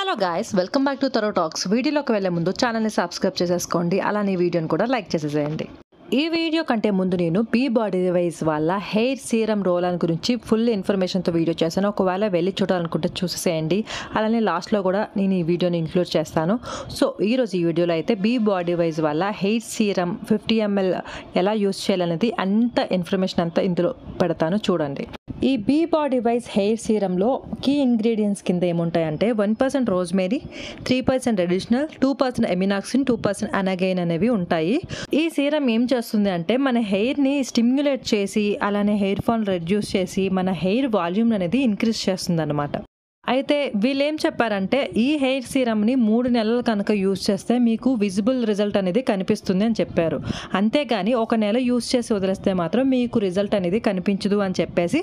Hello guys, welcome back to తరో talks. వీడియోలోకి వెళ్ళే ముందు ఛానల్ని సబ్స్క్రైబ్ చేసేసుకోండి, అలానే వీడియోని కూడా లైక్ చేసేసేయండి. ఈ వీడియో కంటే ముందు నేను బీ బాడీ వైజ్ వాళ్ళ హెయిర్ సీరం రోల్ అని గురించి ఫుల్ ఇన్ఫర్మేషన్తో వీడియో చేశాను. ఒకవేళ వెళ్ళి చూడాలనుకుంటే చూసేసేయండి. అలానే లాస్ట్లో కూడా నేను ఈ వీడియోని ఇంక్లూడ్ చేస్తాను. సో ఈరోజు ఈ వీడియోలో అయితే బీ బాడీ వైజ్ వాళ్ళ హెయిర్ సీరం 50 ml ఎలా యూస్ చేయాలనేది అంత ఇన్ఫర్మేషన్ అంతా ఇందులో పెడతాను, చూడండి. ఈ బీ బాడీ వైజ్ హెయిర్ సీరంలో కీ ఇంగ్రీడియంట్స్ కింద ఏముంటాయంటే 1% రోజ్మేరీ, 3% అడిషనల్, 2% ఎమినాక్సిన్, 2% అనగైన్ అనేవి ఉంటాయి. ఈ సీరం ఏం చేస్తుంది అంటే మన హెయిర్ని స్టిమ్యులేట్ చేసి అలానే హెయిర్ ఫాల్ రెడ్యూస్ చేసి మన హెయిర్ వాల్యూమ్ అనేది ఇంక్రీజ్ చేస్తుంది అనమాట. అయితే వీళ్ళు ఏం చెప్పారంటే ఈ హెయిర్ సీరమ్ని 3 నెలలు కనుక యూజ్ చేస్తే మీకు విజిబుల్ రిజల్ట్ అనేది కనిపిస్తుంది అని చెప్పారు. అంతేగాని 1 నెల యూజ్ చేసి వదిలేస్తే మాత్రం మీకు రిజల్ట్ అనేది కనిపించదు అని చెప్పేసి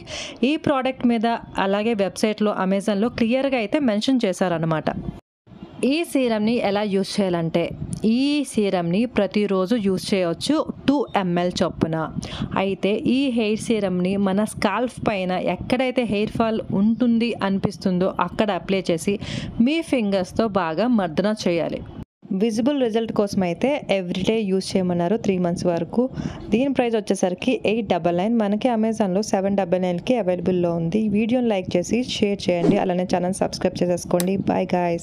ఈ ప్రోడక్ట్ మీద అలాగే వెబ్సైట్లో అమెజాన్లో క్లియర్గా అయితే మెన్షన్ చేశారనమాట. ఈ సీరంని ఎలా యూజ్ చేయాలంటే ఈ సీరంని ప్రతిరోజు యూజ్ చేయవచ్చు 2 ml చొప్పున. అయితే ఈ హెయిర్ సీరంని మన స్కాల్ఫ్ పైన ఎక్కడైతే హెయిర్ ఫాల్ ఉంటుంది అనిపిస్తుందో అక్కడ అప్లై చేసి మీ ఫింగర్స్తో బాగా మర్దన చేయాలి. విజిబుల్ రిజల్ట్ కోసం అయితే ఎవ్రీడే యూజ్ చేయమన్నారు 3 months వరకు. దీని ప్రైస్ వచ్చేసరికి 899. మనకి అమెజాన్లో 799కి అవైలబుల్లో ఉంది. వీడియోని లైక్ చేసి షేర్ చేయండి, అలానే ఛానల్ సబ్స్క్రైబ్ చేసేసుకోండి. Bye guys.